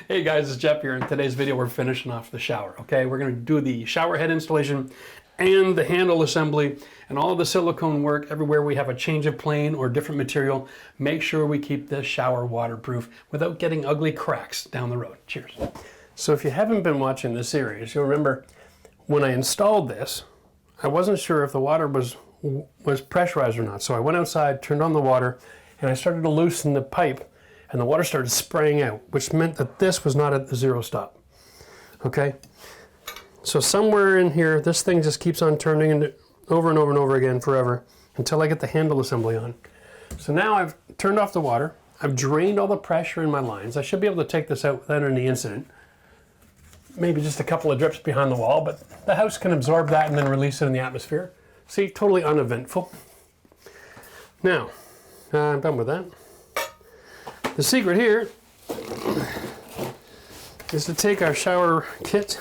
Hey guys, it's Jeff here. In today's video, we're finishing off the shower, okay? We're gonna do the shower head installation and the handle assembly and all the silicone work everywhere we have a change of plane or different material. Make sure we keep this shower waterproof without getting ugly cracks down the road. Cheers. So if you haven't been watching this series, you'll remember when I installed this, I wasn't sure if the water was pressurized or not. So I went outside, turned on the water, and I started to loosen the pipe, and the water started spraying out, which meant that this was not at the zero stop. Okay? So somewhere in here, this thing just keeps on turning over and over and over again forever until I get the handle assembly on. So now I've turned off the water. I've drained all the pressure in my lines. I should be able to take this out without any incident. Maybe just a couple of drips behind the wall, but the house can absorb that and then release it in the atmosphere. See, totally uneventful. Now, I'm done with that. The secret here is to take our shower kit.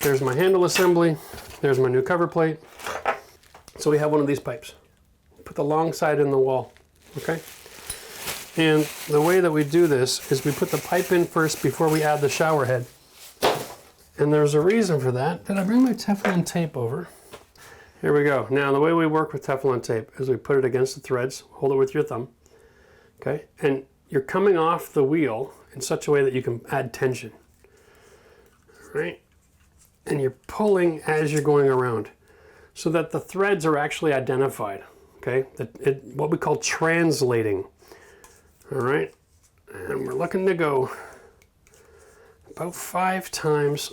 There's my handle assembly. There's my new cover plate. So we have one of these pipes. Put the long side in the wall, okay? And the way that we do this is we put the pipe in first before we add the shower head. And there's a reason for that. Did I bring my Teflon tape over? Here we go. Now the way we work with Teflon tape is we put it against the threads, hold it with your thumb, okay? And you're coming off the wheel in such a way that you can add tension, all right? And you're pulling as you're going around so that the threads are actually identified, okay? What we call translating, all right? And we're looking to go about 5 times.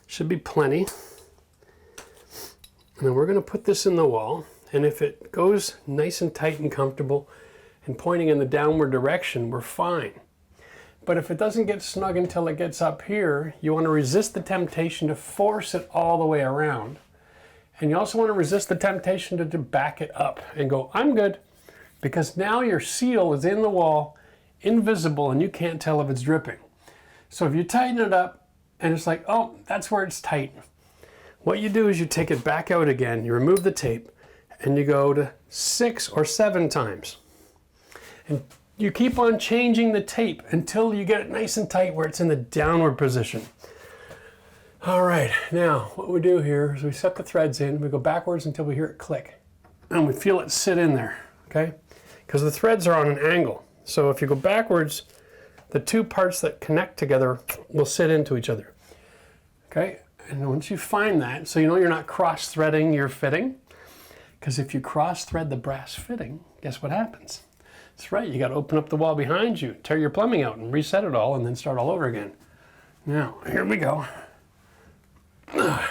Should be plenty. And then we're going to put this in the wall, and if it goes nice and tight and comfortable and pointing in the downward direction, we're fine. But if it doesn't get snug until it gets up here, you want to resist the temptation to force it all the way around. And you also want to resist the temptation to back it up and go, I'm good, because now your seal is in the wall, invisible, and you can't tell if it's dripping. So if you tighten it up and it's like, oh, that's where it's tight, what you do is you take it back out again, you remove the tape, and you go to 6 or 7 times. And you keep on changing the tape until you get it nice and tight where it's in the downward position. All right, now what we do here is we set the threads in, we go backwards until we hear it click, and we feel it sit in there, okay? Because the threads are on an angle. So if you go backwards, the two parts that connect together will sit into each other, okay? And once you find that, so you know you're not cross-threading your fitting, because if you cross-thread the brass fitting, guess what happens? That's right, you got to open up the wall behind you, tear your plumbing out, and reset it all, and then start all over again. Now, here we go. Now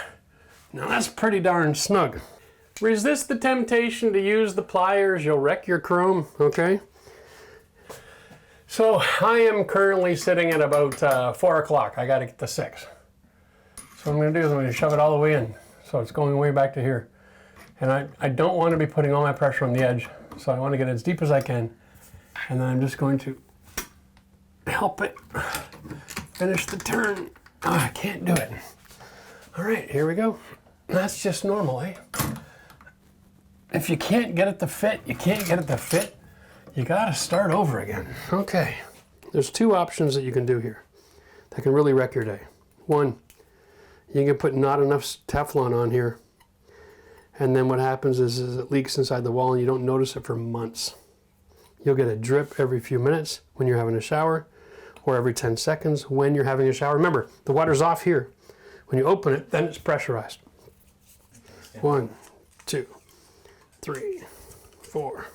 that's pretty darn snug. Resist the temptation to use the pliers, you'll wreck your chrome, okay? So I am currently sitting at about 4 o'clock. I got to get to 6. So what I'm going to do is I'm going to shove it all the way in. So it's going way back to here. And I don't want to be putting all my pressure on the edge. So I want to get as deep as I can. And then I'm just going to help it finish the turn. Oh, I can't do it. All right, here we go. That's just normal, eh? If you can't get it to fit, you can't get it to fit. You got to start over again. Okay. There's 2 options that you can do here that can really wreck your day. One, you can put not enough Teflon on here, and then what happens is it leaks inside the wall and you don't notice it for months. You'll get a drip every few minutes when you're having a shower, or every 10 seconds when you're having a shower. Remember, the water's off here. When you open it, then it's pressurized. 1, 2, 3, 4,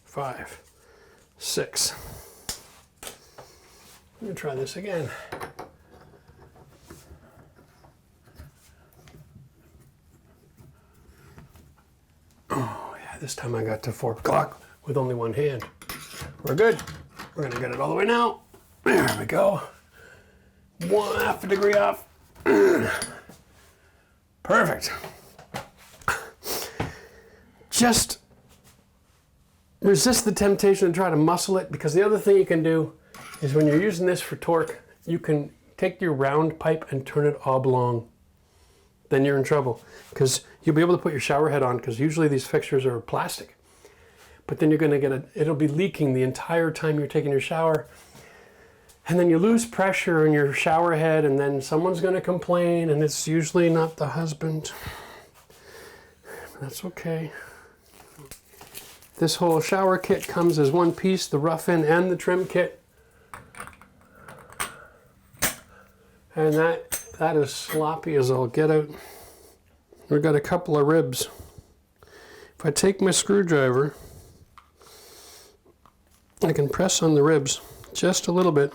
5, 6. Let me try this again. Oh yeah, this time I got to 4 o'clock with only one hand. We're good. We're gonna get it all the way now. There we go. 1/2 degree off. Perfect. Just resist the temptation to try to muscle it, because the other thing you can do is when you're using this for torque, you can take your round pipe and turn it oblong. Then you're in trouble, because you'll be able to put your shower head on, because usually these fixtures are plastic. But then you're going to get it'll be leaking the entire time you're taking your shower. And then you lose pressure in your shower head, and then someone's going to complain, and it's usually not the husband. That's okay. This whole shower kit comes as one piece, the rough-in and the trim kit. And that is sloppy as all get out. We've got a couple of ribs. If I take my screwdriver, I can press on the ribs just a little bit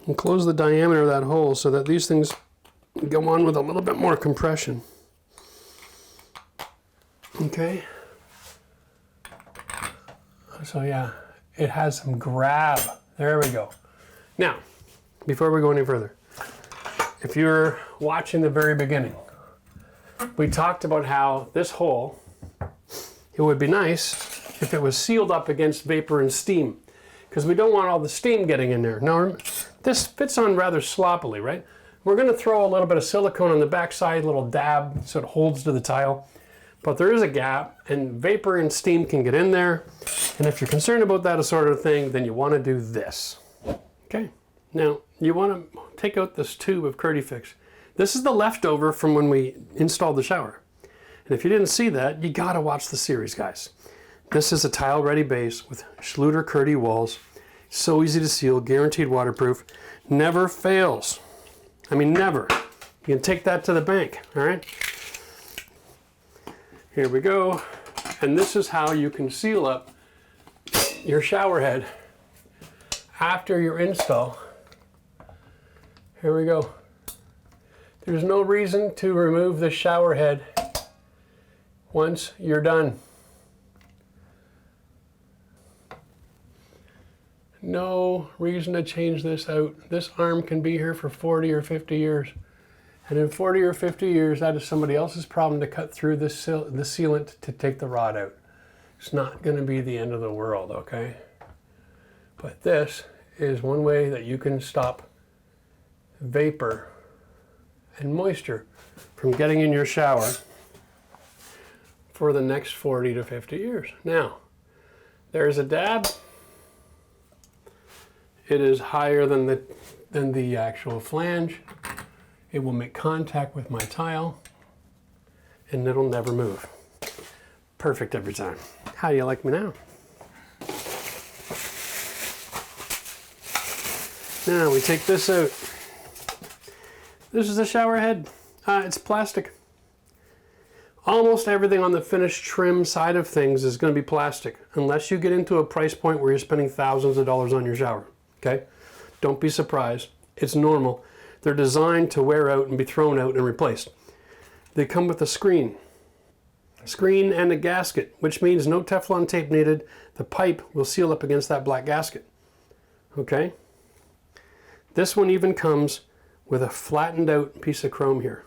and close the diameter of that hole so that these things go on with a little bit more compression. Okay. So yeah, it has some grab. There we go. Now, before we go any further, if you're watching the very beginning, we talked about how this hole, it would be nice if it was sealed up against vapor and steam, because we don't want all the steam getting in there. Now, this fits on rather sloppily, right? We're going to throw a little bit of silicone on the backside, a little dab, so it holds to the tile. But there is a gap, and vapor and steam can get in there. And if you're concerned about that sort of thing, then you want to do this. Okay. Now, you want to take out this tube of CurdyFix. This is the leftover from when we installed the shower. And if you didn't see that, you got to watch the series, guys. This is a tile-ready base with Schluter Curdy walls. So easy to seal, guaranteed waterproof, never fails. I mean, never. You can take that to the bank, all right? Here we go. And this is how you can seal up your shower head after your install. Here we go. There's no reason to remove the shower head once you're done. No reason to change this out. This arm can be here for 40 or 50 years. And in 40 or 50 years, that is somebody else's problem to cut through the sealant to take the rod out. It's not going to be the end of the world, okay? But this is one way that you can stop vapor and moisture from getting in your shower for the next 40 to 50 years. Now, there's a dab. It is higher than the actual flange. It will make contact with my tile, and it'll never move. Perfect every time. How do you like me now? Now we take this out. This is the shower head. It's plastic. Almost everything on the finished trim side of things is going to be plastic, unless you get into a price point where you're spending thousands of dollars on your shower. Okay? Don't be surprised. It's normal. They're designed to wear out and be thrown out and replaced. They come with a screen and a gasket, which means no Teflon tape needed. The pipe will seal up against that black gasket. Okay? This one even comes with a flattened out piece of chrome here.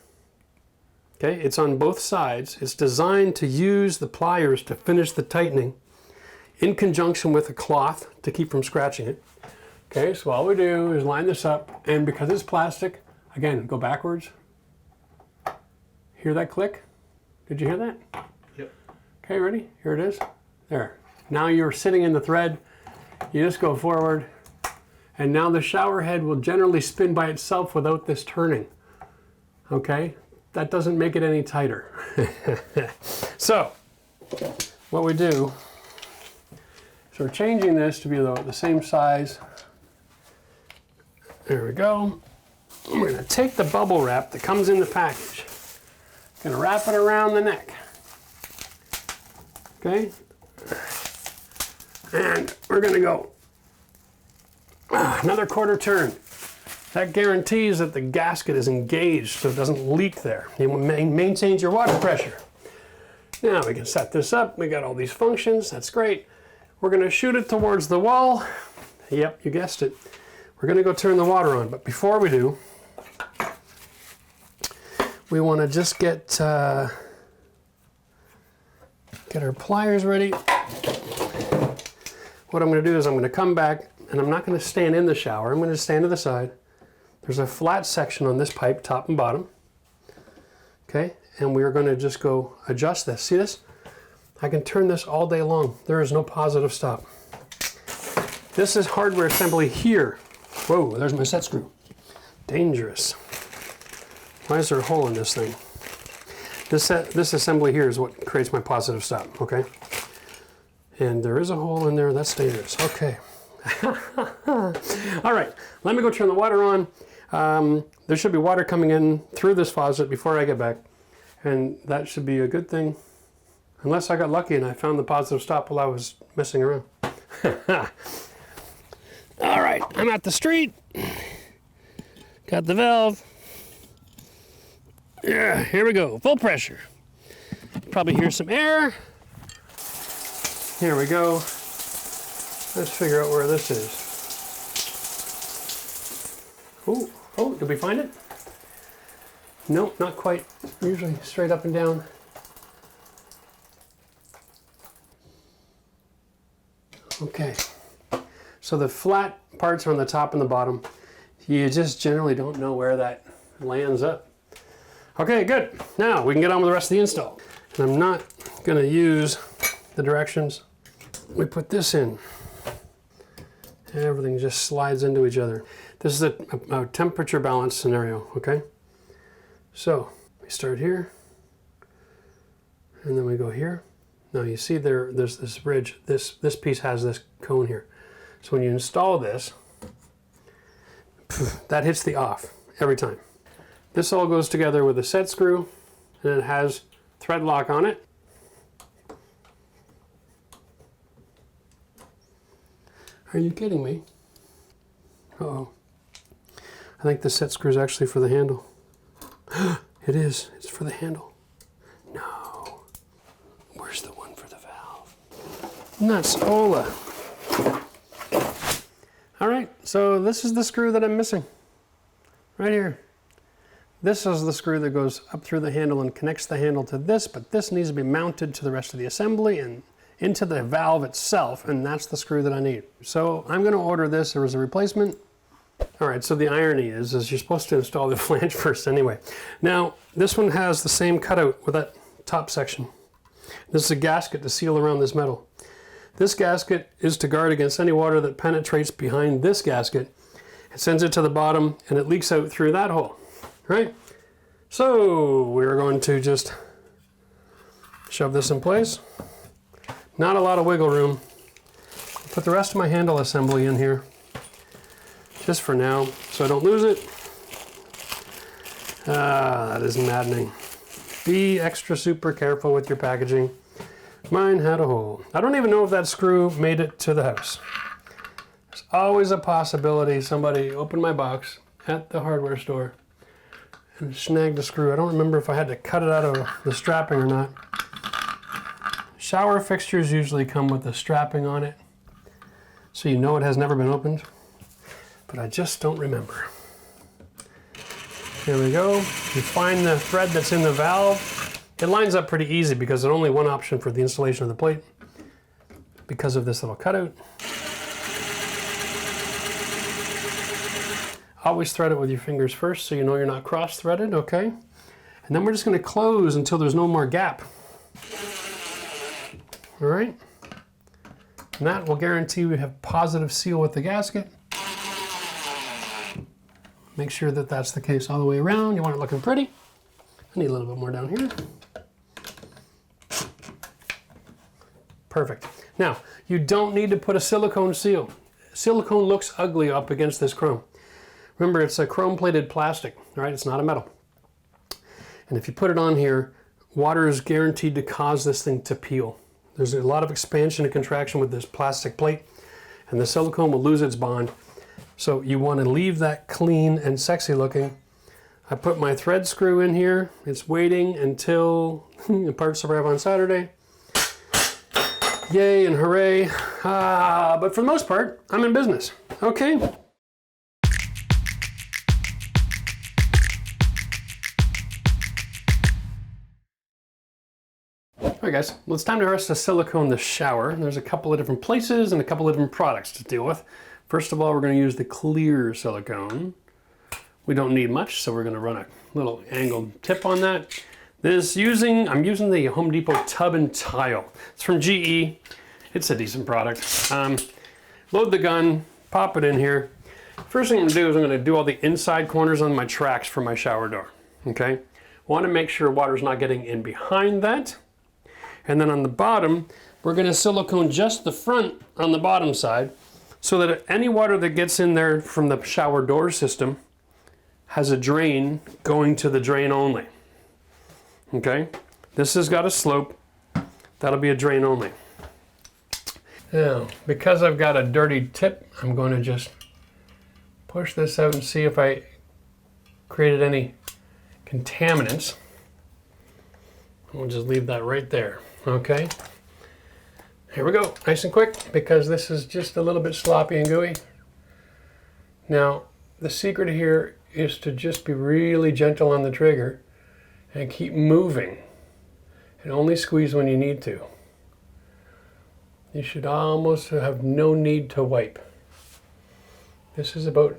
Okay? It's on both sides. It's designed to use the pliers to finish the tightening in conjunction with a cloth to keep from scratching it. Okay, so all we do is line this up, and because it's plastic, again, go backwards. Hear that click? Did you hear that? Yep. Okay, ready? Here it is. There. Now you're sitting in the thread. You just go forward, and now the shower head will generally spin by itself without this turning. Okay? That doesn't make it any tighter. So, what we do is we're changing this to be the same size. There we go. We're going to take the bubble wrap that comes in the package. Going to wrap it around the neck. Okay? And we're going to go another quarter turn. That guarantees that the gasket is engaged so it doesn't leak there. It maintains your water pressure. Now we can set this up. We got all these functions. That's great. We're going to shoot it towards the wall. Yep, you guessed it. We're going to go turn the water on, but before we do, we want to just get our pliers ready. What I'm going to do is I'm going to come back, and I'm not going to stand in the shower. I'm going to stand to the side. There's a flat section on this pipe, top and bottom. Okay, and we're going to just go adjust this. See this? I can turn this all day long. There is no positive stop. This is hardware assembly here. Whoa, there's my set screw. Dangerous. Why is there a hole in this thing? This assembly here is what creates my positive stop, okay? And there is a hole in there, that's dangerous. Okay. All right, let me go turn the water on. There should be water coming in through this faucet before I get back. And that should be a good thing. Unless I got lucky and I found the positive stop while I was messing around. All right, I'm at the street. Got the valve. Yeah, here we go, full pressure. Probably hear some air. Here we go. Let's figure out where this is. Oh, did we find it? Nope, not quite. Usually straight up and down. Okay, so the flat parts are on the top and the bottom. You just generally don't know where that lands up. Okay, good. Now we can get on with the rest of the install. And I'm not gonna use the directions. We put this in. Everything just slides into each other. This is a temperature balance scenario, okay? So we start here, and then we go here. Now you see there's this ridge, this piece has this cone here. So when you install this, that hits the off every time. This all goes together with a set screw, and it has thread lock on it. Are you kidding me? Uh-oh. I think the set screw is actually for the handle. It is. It's for the handle. No. Where's the one for the valve? Nuts. Ola. All right. So this is the screw that I'm missing. Right here. This is the screw that goes up through the handle and connects the handle to this, but this needs to be mounted to the rest of the assembly and into the valve itself, and that's the screw that I need. So I'm going to order this as a replacement. All right, so the irony is you're supposed to install the flange first anyway. Now, this one has the same cutout with that top section. This is a gasket to seal around this metal. This gasket is to guard against any water that penetrates behind this gasket. It sends it to the bottom, and it leaks out through that hole, right? So we're going to just shove this in place. Not a lot of wiggle room. Put the rest of my handle assembly in here, just for now, so I don't lose it. That is maddening. Be extra super careful with your packaging. Mine had a hole. I don't even know if that screw made it to the house. There's always a possibility somebody opened my box at the hardware store and snagged the screw. I don't remember if I had to cut it out of the strapping or not. Shower fixtures usually come with the strapping on it, so you know it has never been opened, but I just don't remember. Here we go. You find the thread that's in the valve. It lines up pretty easy because there's only one option for the installation of the plate because of this little cutout. Always thread it with your fingers first so you know you're not cross-threaded, okay? And then we're just going to close until there's no more gap. All right, and that will guarantee we have positive seal with the gasket. Make sure that that's the case all the way around. You want it looking pretty. I need a little bit more down here. Perfect. Now, you don't need to put a silicone seal. Silicone looks ugly up against this chrome. Remember, it's a chrome-plated plastic, all right? It's not a metal. And if you put it on here, water is guaranteed to cause this thing to peel. There's a lot of expansion and contraction with this plastic plate, and the silicone will lose its bond. So you want to leave that clean and sexy looking. I put my thread screw in here. It's waiting until the parts arrive on Saturday. Yay and hooray. But for the most part, I'm in business. Okay. All right guys, well, it's time for us to silicone the shower. There's a couple of different places and a couple of different products to deal with. First of all, we're going to use the clear silicone. We don't need much, so we're going to run a little angled tip on that. I'm using the Home Depot tub and tile. It's from GE. It's a decent product. load the gun, pop it in here. First thing I'm gonna do is I'm gonna do all the inside corners on my tracks for my shower door, okay? Want to make sure water's not getting in behind that. And then on the bottom, we're gonna silicone just the front on the bottom side so that any water that gets in there from the shower door system has a drain going to the drain only, okay? This has got a slope, that'll be a drain only. Now, because I've got a dirty tip, I'm going to just push this out and see if I created any contaminants. We'll just leave that right there, okay? Here we go, nice and quick, because this is just a little bit sloppy and gooey. Now, the secret here is to just be really gentle on the trigger and keep moving, and only squeeze when you need to. You should almost have no need to wipe. This is about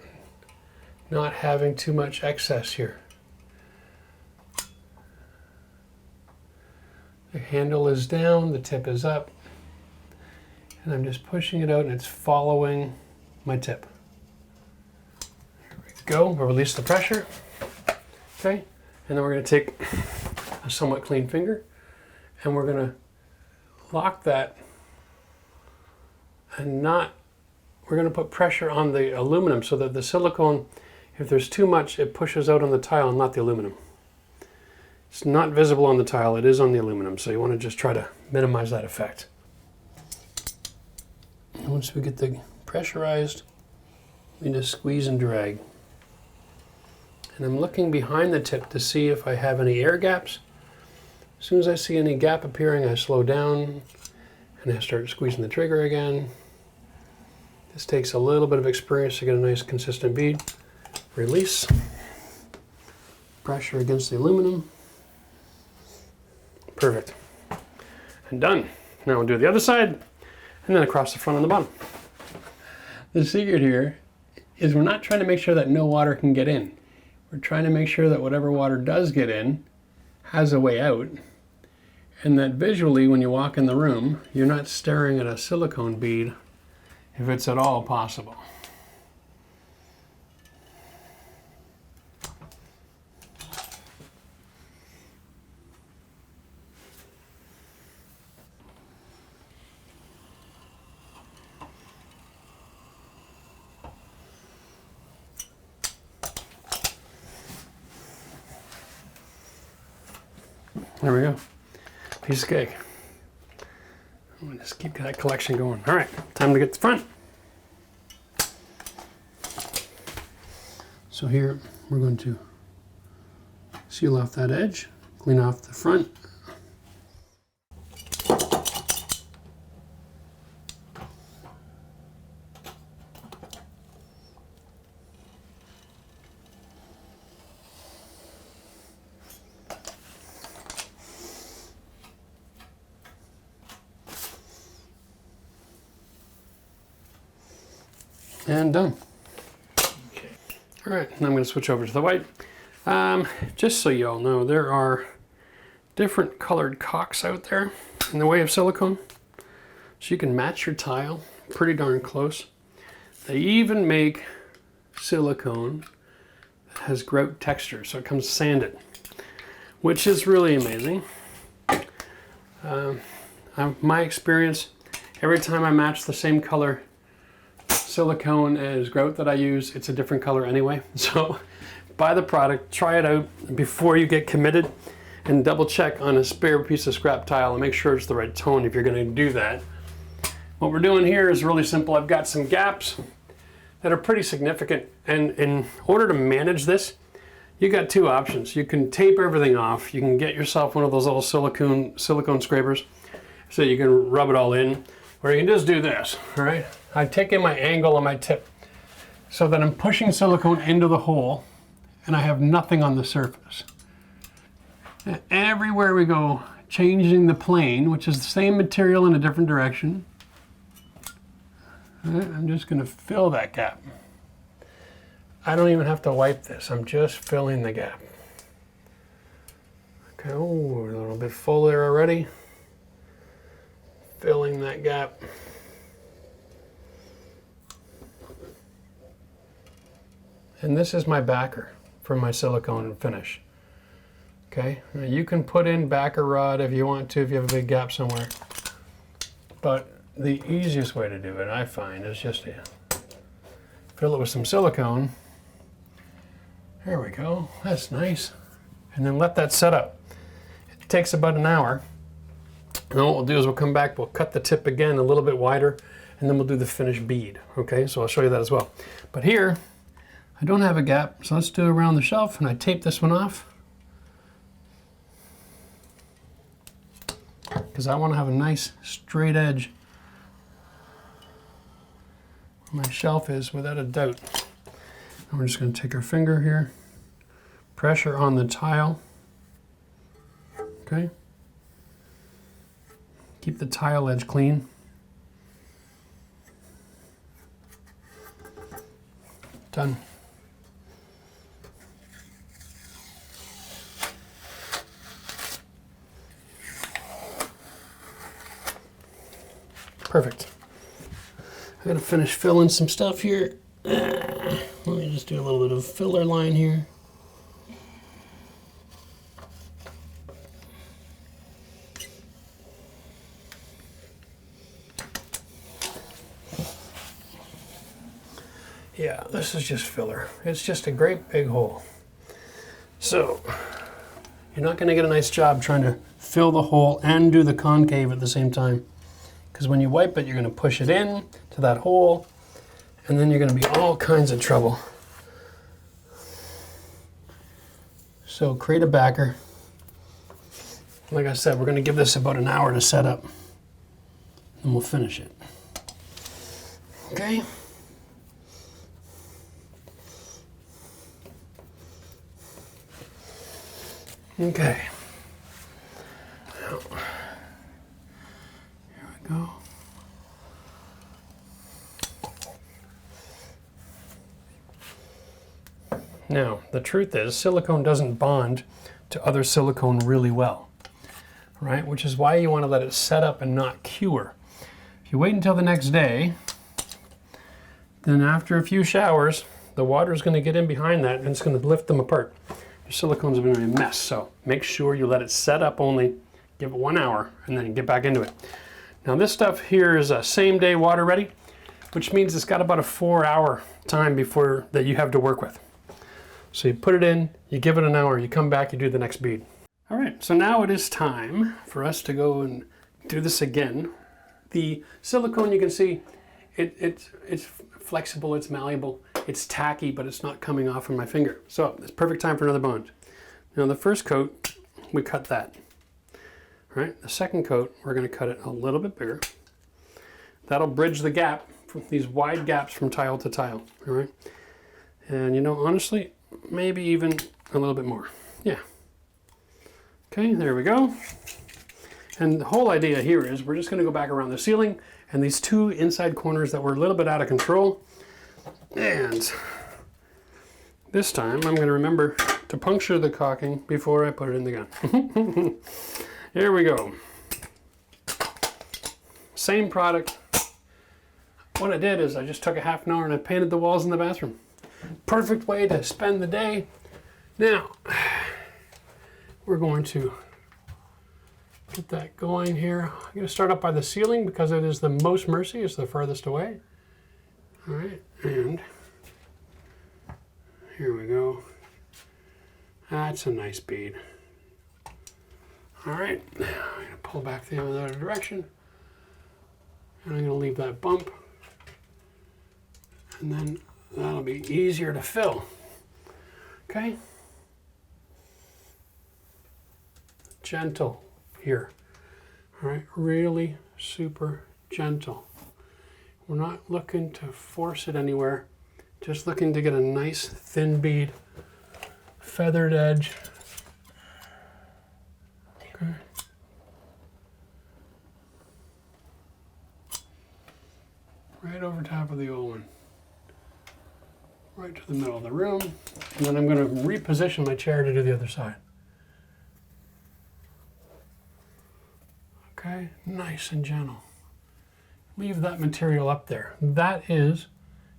not having too much excess here. The handle is down, the tip is up, and I'm just pushing it out and it's following my tip. Here we go, we'll release the pressure. Okay, and then we're going to take a somewhat clean finger and we're going to lock that and we're going to put pressure on the aluminum so that the silicone, if there's too much, it pushes out on the tile and not the aluminum. It's not visible on the tile, it is on the aluminum, so you want to just try to minimize that effect. And once we get the pressurized, we just squeeze and drag. And I'm looking behind the tip to see if I have any air gaps. As soon as I see any gap appearing, I slow down and I start squeezing the trigger again. This takes a little bit of experience to get a nice consistent bead. Release. Pressure against the aluminum. Perfect. And done. Now we'll do the other side and then across the front and the bottom. The secret here is we're not trying to make sure that no water can get in. We're trying to make sure that whatever water does get in has a way out, and that visually when you walk in the room, you're not staring at a silicone bead if it's at all possible. There we go. Piece of cake. I'm gonna just keep that collection going. All right, time to get the front. So here we're going to seal off that edge, clean off the front. And done. Okay. All right, now I'm going to switch over to the white. Just so you all know, there are different colored caulks out there in the way of silicone, so you can match your tile pretty darn close. They even make silicone that has grout texture, so it comes sanded, which is really amazing. My experience, every time I match the same color silicone as grout that I use, it's a different color anyway. So buy the product, try it out before you get committed, and double check on a spare piece of scrap tile and make sure it's the right tone if you're going to do that. What we're doing here is really simple. I've got some gaps that are pretty significant, and in order to manage this, you got two options. You can tape everything off. You can get yourself one of those little silicone scrapers so you can rub it all in, or you can just do this, all right? I take in my angle on my tip so that I'm pushing silicone into the hole and I have nothing on the surface. And everywhere we go, changing the plane, which is the same material in a different direction, all right, I'm just gonna fill that gap. I don't even have to wipe this, I'm just filling the gap. Okay, oh, a little bit full there already. Filling that gap. and this is my backer for my silicone finish. Okay, now you can put in backer rod if you want to, if you have a big gap somewhere. But the easiest way to do it, I find, is just to fill it with some silicone. There we go, that's nice. And then let that set up. It takes about an hour. And then what we'll do is we'll come back, we'll cut the tip again a little bit wider, and then we'll do the finished bead. Okay, so I'll show you that as well. But here, I don't have a gap, so let's do it around the shelf, and I tape this one off. Because I want to have a nice straight edge where my shelf is, without a doubt. And we're just going to take our finger here, pressure on the tile. Okay. Keep the tile edge clean. Done. Perfect. I'm gonna finish filling some stuff here. Let me just do a little bit of filler line here. Yeah, this is just filler. It's just a great big hole. So, you're not gonna get a nice job trying to fill the hole and do the concave at the same time. Because when you wipe it, you're gonna push it in to that hole, and then you're gonna be all kinds of trouble. So create a backer. Like I said, we're gonna give this about an hour to set up, and we'll finish it. Okay? Okay. Now, here we go. Now, the truth is, silicone doesn't bond to other silicone really well, right? Which is why you want to let it set up and not cure. If you wait until the next day, then after a few showers, the water is going to get in behind that and it's going to lift them apart. Your silicone's going to be a mess, so make sure you let it set up only, give it 1 hour, and then get back into it. Now this stuff here is a same day water ready, which means it's got about a 4-hour time before that you have to work with. So you put it in, you give it an hour, you come back, you do the next bead. All right, so now it is time for us to go and do this again. The silicone, you can see, it's flexible, it's malleable, it's tacky, but it's not coming off from my finger. So it's perfect time for another bond. Now the first coat, we cut that. All right, the second coat, we're gonna cut it a little bit bigger. That'll bridge the gap, from these wide gaps from tile to tile, all right? And you know, honestly, maybe even a little bit more. Yeah. Okay, there we go. And the whole idea here is we're just gonna go back around the ceiling and these two inside corners that were a little bit out of control. And this time I'm gonna remember to puncture the caulking before I put it in the gun. Here we go. Same product. What I did is I just took a half an hour and I painted the walls in the bathroom. Perfect way to spend the day. Now, we're going to get that going here. I'm going to start up by the ceiling because it is the most mercy, it's the furthest away. All right, and here we go. That's a nice bead. All right, I'm going to pull back the other direction, and I'm going to leave that bump, and then that'll be easier to fill. Okay? Gentle here. All right, really super gentle. We're not looking to force it anywhere, just looking to get a nice thin bead, feathered edge. Okay. Right over top of the old one. Right to the middle of the room. And then I'm going to reposition my chair to do the other side. Okay, nice and gentle. Leave that material up there. That is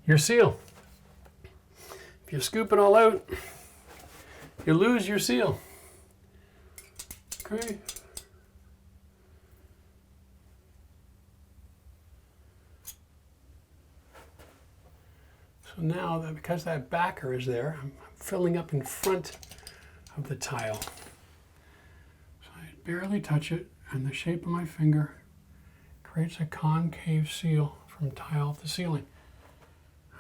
your seal. If you scoop it all out, you lose your seal. Okay. So now, that because that backer is there, I'm filling up in front of the tile. So I barely touch it, and the shape of my finger creates a concave seal from tile to ceiling.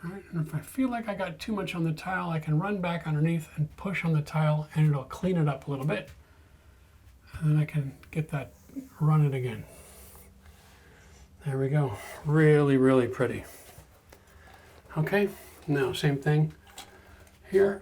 All right, and if I feel like I got too much on the tile, I can run back underneath and push on the tile, and it'll clean it up a little bit. And then I can get that, run it again. There we go. Really, really pretty. Okay, now same thing here.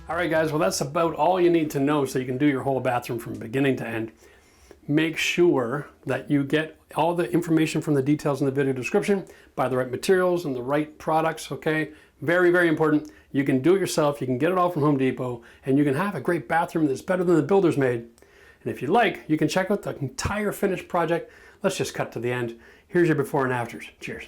All right, guys, well, that's about all you need to know so you can do your whole bathroom from beginning to end. Make sure that you get all the information from the details in the video description, buy the right materials and the right products, okay? Very, very important. You can do it yourself, you can get it all from Home Depot, and you can have a great bathroom that's better than the builder's made. And if you like, you can check out the entire finished project. Let's just cut to the end. Here's your before and afters. Cheers.